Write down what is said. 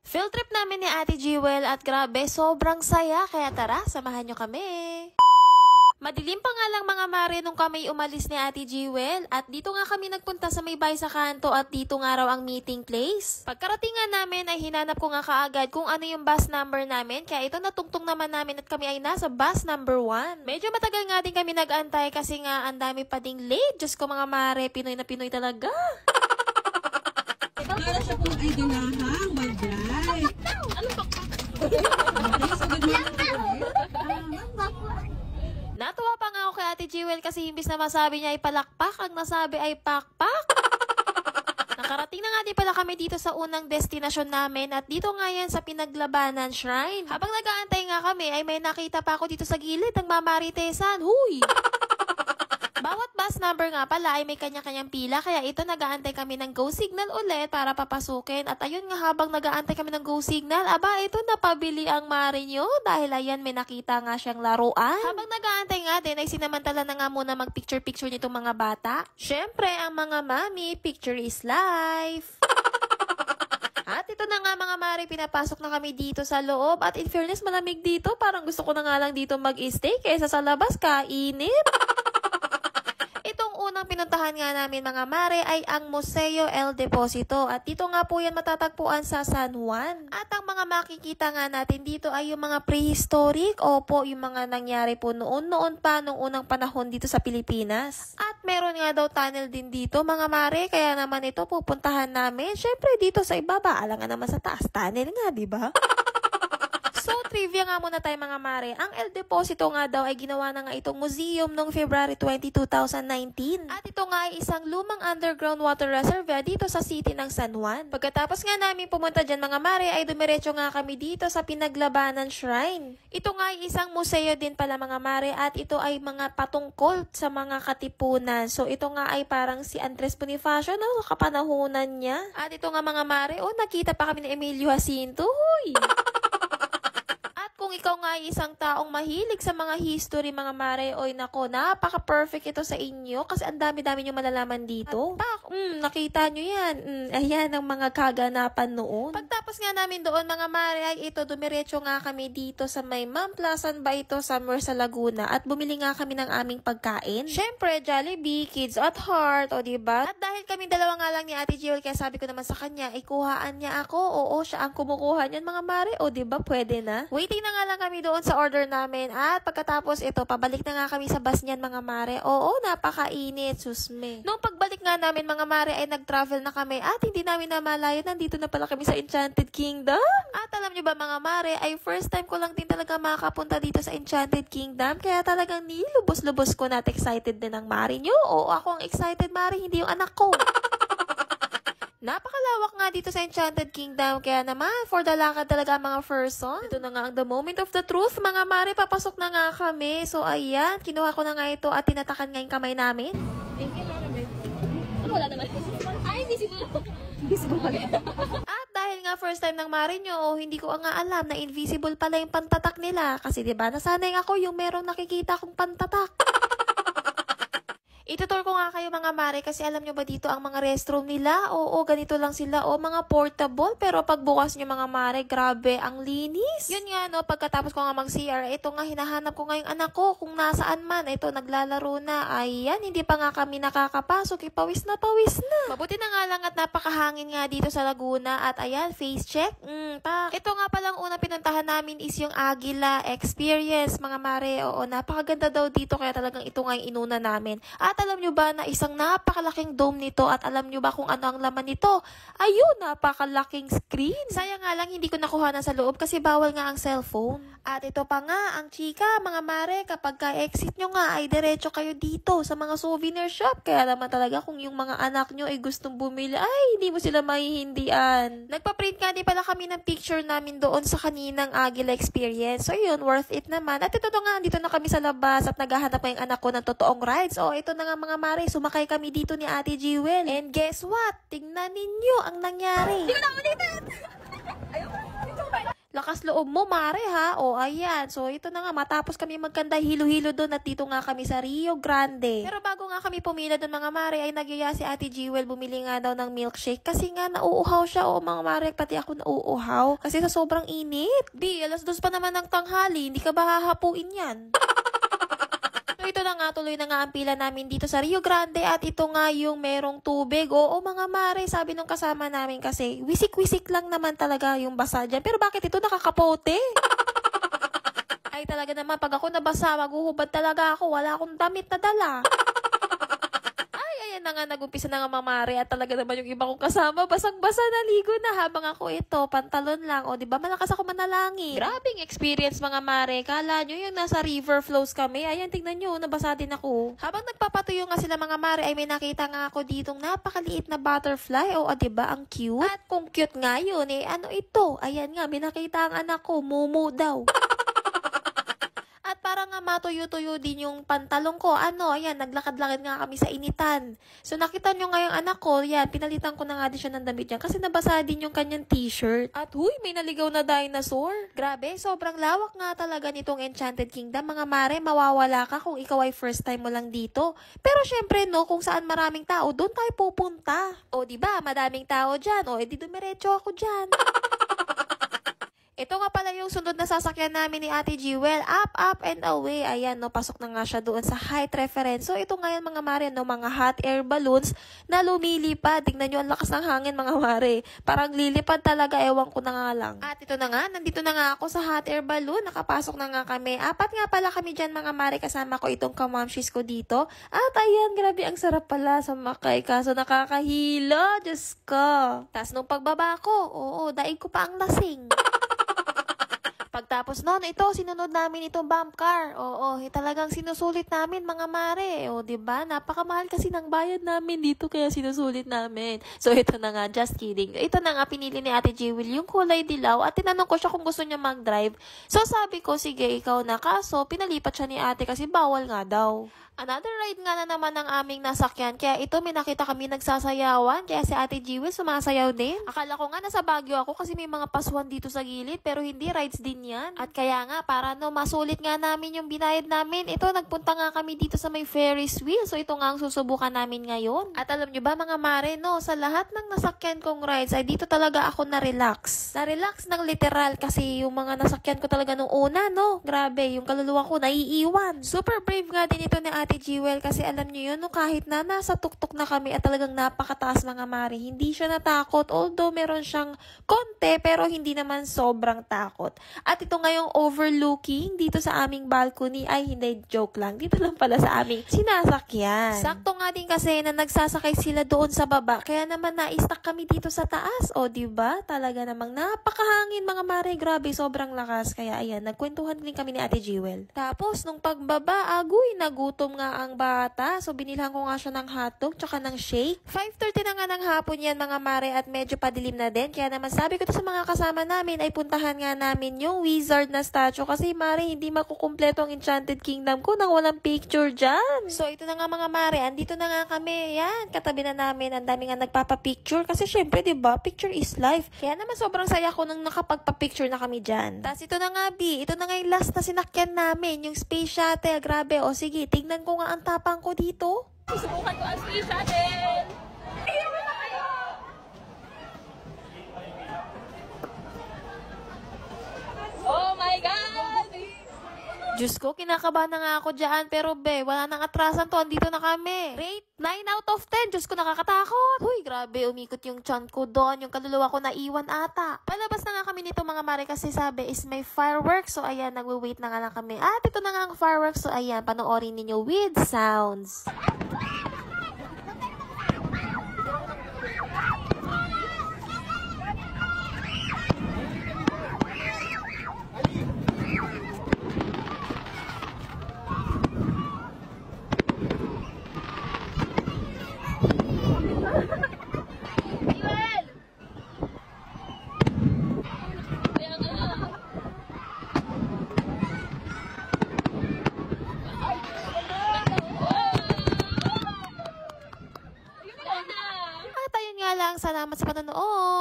Field trip namin ni Ate Jewel at grabe, sobrang saya. Kaya tara, samahan nyo kami. Madilim pa nga lang mga mare nung kami umalis ni Ate Jewel at dito nga kami nagpunta sa may bahay sa kanto at dito nga raw ang meeting place. Pagkarating nga namin ay hinanap ko nga kaagad kung ano yung bus number namin kaya ito natungtong naman namin at kami ay nasa bus number 1. Medyo matagal nga din kami nag-antay kasi nga ang dami pa ding late. Diyos ko mga mare, Pinoy na Pinoy talaga. Para siya kung ay ginahang, my bride. Ano ba? Natuwa pa nga ako kay Ate Jewel kasi imbis na masabi niya ay palakpak, ang nasabi ay pakpak. Nakarating na nga din pala kami dito sa unang destinasyon namin at dito nga yan sa Pinaglabanan Shrine. Habang nag-aantay nga kami ay may nakita pa ako dito sa gilid ng mamaritesan. Huy! Bawat bus number nga pala ay may kanya-kanyang pila kaya ito nag-aantay kami ng go signal ulit para papasukin at ayun nga habang nag-aantay kami ng go signal, aba ito napabili ang mare nyo dahil ayan may nakita nga siyang laruan. Habang nag-aantay nga din ay sinamantala na nga muna mag-picture-picture nitong mga bata. Syempre ang mga mami, picture is life. At ito na nga mga mare, pinapasok na kami dito sa loob at in fairness malamig dito, parang gusto ko na nga lang dito mag-stay kaysa sa labas kainit. Unang pinuntahan nga namin mga mare ay ang Museo El Deposito at dito nga po yan matatagpuan sa San Juan. At ang mga makikita nga natin dito ay yung mga prehistoric o po yung mga nangyari po noon pa nung unang panahon dito sa Pilipinas. At meron nga daw tunnel din dito mga mare kaya naman ito pupuntahan namin. Syempre dito sa ibaba, alangan naman sa taas tunnel nga, di ba? So, trivia nga muna tayo mga mare. Ang El Deposito nga daw ay ginawa na nga itong museum noong February 20, 2019. At ito nga ay isang lumang underground water reservoir dito sa city ng San Juan. Pagkatapos nga namin pumunta dyan mga mare ay dumiretso nga kami dito sa Pinaglabanan Shrine. Ito nga ay isang museo din pala mga mare at ito ay mga patungkol sa mga katipunan. So, ito nga ay parang si Andres Bonifacio no, kapanahunan niya. At ito nga mga mare, nakita pa kami ni Emilio Jacinto. Huy! Kung ikaw nga ay isang taong mahilig sa mga history mga mare, oy nako, napaka-perfect ito sa inyo kasi ang dami-dami nyo malalaman dito. At nakita nyo yan. Ayan ang mga kaganapan noon. Pagtapos nga namin doon mga mare ay ito, dumiretso nga kami dito sa may Mount Plasan ba ito somewhere sa Laguna at bumili nga kami ng aming pagkain. Syempre, Jollibee, Kids at Heart, o diba? At dahil kami dalawa nga lang ni Ate Jewel kaya sabi ko naman sa kanya, ikuhaan niya ako. Oo, siya ang kumukuha niyan mga mare, o diba? Pwede na. Waiting na nga lang kami doon sa order namin at pagkatapos ito, pabalik na nga kami sa bus niyan mga mare. Oo, napakainit, susme. Nung pagbalik nga namin mga mare ay nag-travel na kami at hindi namin namalayan, nandito na pala kami sa Enchanted Kingdom. At alam nyo ba mga mare, ay first time ko lang din talaga makakapunta dito sa Enchanted Kingdom kaya talagang nilubos-lubos ko na at excited din ang mare nyo. Oo, ako ang excited mare, hindi yung anak ko. Napakalawak nga dito sa Enchanted Kingdom, kaya naman, for the lakad talaga mga person. Ito na nga ang the moment of the truth, mga mare, papasok na nga kami. So, ayan, kinuha ko na nga ito at tinatakan nga yung kamay namin. Thank you, Mami. Ano, wala naman. Ay, invisible. Invisible pala. At dahil nga first time ng mare nyo, hindi ko nga alam na invisible pala yung pantatak nila. Kasi diba, nasanay ako yung merong nakikita kong pantatak. Itutur ko nga kayo mga mare kasi alam nyo ba dito ang mga restroom nila? Oo, ganito lang sila. O, mga portable. Pero pagbukas nyo mga mare, grabe, ang linis. Yun nga, no, pagkatapos ko nga mag-CR, ito nga, hinahanap ko nga yung anak ko kung nasaan man. Ito, naglalaro na. Ayan, hindi pa nga kami nakakapasok. Pawis na, pawis na. Mabuti na nga lang at napakahangin nga dito sa Laguna. At ayan, face check. Ito nga palang unang pinuntahan namin is yung Aguila Experience, mga mare. Oo, napakaganda daw dito. Kaya talagang ito nga yung inuna namin. At alam nyo ba na isang napakalaking dome nito at alam nyo ba kung ano ang laman nito? Ayun, napakalaking screen. Sayang nga lang hindi ko nakuha na sa loob kasi bawal nga ang cellphone. At ito pa nga, ang chika, mga mare, kapag ka-exit nyo nga ay diretso kayo dito sa mga souvenir shop. Kaya naman talaga kung yung mga anak nyo ay gustong bumili, ay hindi mo sila mahihindian. Nagpa-print nga din pala kami ng picture namin doon sa kaninang Aguila Experience. So yun, worth it naman. At ito nga, dito na kami sa labas at naghahanap pa yung anak ko ng totoong rides. O ito na nga mga mare, sumakay kami dito ni Ate Jewel. And guess what? Tingnan ninyo ang nangyari. Hindi ko na ulitin! lakas loob mo, mare, ha? O, ayan. So, ito na nga, matapos kami magkanda hilo-hilo doon at dito nga kami sa Rio Grande. Pero bago nga kami pumila doon, mga mare, ay nagyaya si Ate Jewel, bumili nga daw ng milkshake kasi nga nauuhaw siya. O, mga mare, pati ako nauuhaw kasi sa sobrang init. Alas 2 pa naman ng tanghali, hindi ka ba hahapuin yan? Ito na nga, tuloy na nga ang pila namin dito sa Rio Grande at ito nga yung merong tubig. Oo, mga mare, sabi nung kasama namin kasi wisik-wisik lang naman talaga yung basa dyan. Pero bakit ito nakakapote? Ay talaga naman, pag ako nabasa, maghuhubad talaga ako. Wala akong damit na dala. Na nga, nag-umpisa na nga mamare at talaga naman yung iba kong kasama basang-basa, naligo na habang ako ito, pantalon lang. O, diba, malakas ako manalangin. Grabing experience, mga mare. Kala nyo yung nasa river flows kami. Ayan, tingnan nyo, nabasa din ako. Habang nagpapatuyo nga sila, mga mare, ay may nakita nga ako ditong napakaliit na butterfly. O, diba, ang cute. At kung cute nga yun, ano ito? Ayan nga, may nakita ang anak ko, Momo daw. At para nga matuyo-tuyo din yung pantalong ko, ayan, naglakad-lakad nga kami sa initan. So, nakita nyo nga yung anak ko, yan, pinalitan ko na nga din siya ng damit yan kasi nabasa din yung kanyang t-shirt. At huy, may naligaw na dinosaur. Grabe, sobrang lawak nga talaga nitong Enchanted Kingdom. Mga mare, mawawala ka kung ikaw ay first time mo lang dito. Pero syempre, no, kung saan maraming tao, doon tayo pupunta. O, diba, madaming tao dyan. O, edi dumiretso ako dyan. Ito nga pala yung sunod na sasakyan namin ni Ate Jewel. Up, up, and away. Ayan, no, pasok na nga siya doon sa height reference. So, ito nga yan, mga mare, no, mga hot air balloons na lumilipad. Tingnan nyo, ang lakas ng hangin, mga mare. Parang lilipad talaga, ewan ko na nga lang. At ito na nga, nandito na nga ako sa hot air balloon. Nakapasok na nga kami. 4 nga pala kami dyan, mga mare. Kasama ko itong kamamshis ko dito. At ayan, grabe, ang sarap pala sumakay. Kaso nakakahilo, Diyos ko. Tapos nung pagbaba ko, daig ko pa ang lasing. Pagtapos noon, ito, sinunod namin itong bump car. Talagang sinusulit namin, mga mare. Diba? Napakamahal kasi ng bayad namin dito, kaya sinusulit namin. So, ito na nga, just kidding. Ito na nga, pinili ni Ate Jewel yung kulay dilaw at tinanong ko siya kung gusto niya mag-drive. So, sabi ko, sige, ikaw na. Kaso, pinalipat siya ni ate kasi bawal nga daw. Another ride nga na naman ng aming nasakyan. Kaya ito, may nakita kami nagsasayawan. Kaya si Ate Jewel sumasayaw din. Akala ko nga nasa Baguio ako kasi may mga paswan dito sa gilid. Pero hindi, rides din yan. At kaya nga, para masulit nga namin yung binayad namin. Ito, nagpunta nga kami dito sa may Ferris wheel. So ito nga ang susubukan namin ngayon. At alam nyo ba, mga mare, no, sa lahat ng nasakyan kong rides ay dito talaga ako na-relax. Na-relax ng literal kasi yung mga nasakyan ko talaga nung una, no. Grabe, yung kaluluwa ko naiiwan. Super brave nga din ito ni Ate Jewel kasi alam niyo yun, no, kahit na nasa tuktok na kami at talagang napakataas, mga mare, hindi siya natakot. Although meron siyang konti pero hindi naman sobrang takot. At ito nga yung overlooking dito sa aming balcony. Ay, hindi, joke lang. Dito lang pala sa aming sinasakyan. Sakto nga din kasi na nagsasakay sila doon sa baba. Kaya naman na-stuck kami dito sa taas. O, diba? Talaga namang napakahangin, mga mare. Grabe, sobrang lakas. Kaya ayan, nagkwentuhan din kami ni Ate Jewel. Tapos, nung pagbaba, agoy, nagutom nga ang bata. So, binilhan ko nga siya ng hotdog tsaka ng shake. 5:30 na nga ng hapon yan, mga mare, at medyo padilim na din. Kaya naman sabi ko to sa mga kasama namin ay puntahan nga namin yung wizard na statue kasi, mare, hindi makukumpleto ang Enchanted Kingdom ko nang walang picture dyan. So, ito na nga, mga mare, andito na nga kami. Yan, katabi na namin. Ang dami nga nagpapapicture kasi syempre, diba, picture is life. Kaya naman sobrang saya ko nang nakapagpapicture na kami dyan. Tapos ito na nga, B, ito na nga yung last na sinakyan namin, yung space shuttle. Grabe, o sige, tignan ko nga ang tapang ko dito. Susubukan ko ang space shuttle. Tingnan mo na kayo. Oh my God! Diyos ko, kinakabahan na nga ako dyan. Pero be, wala nang atrasan to. Andito na kami. Rate 9 out of 10. Diyos ko, nakakatakot. Huy, grabe. Umikot yung chan ko doon. Yung kaluluwa ko naiwan ata. Palabas na nga kami nito, mga mare, kasi sabi is may fireworks. So, ayan, nagwe-wait na nga lang kami. At ito na nga ang fireworks. So, ayan, panoorin ninyo with sounds. Salamat sa panonood!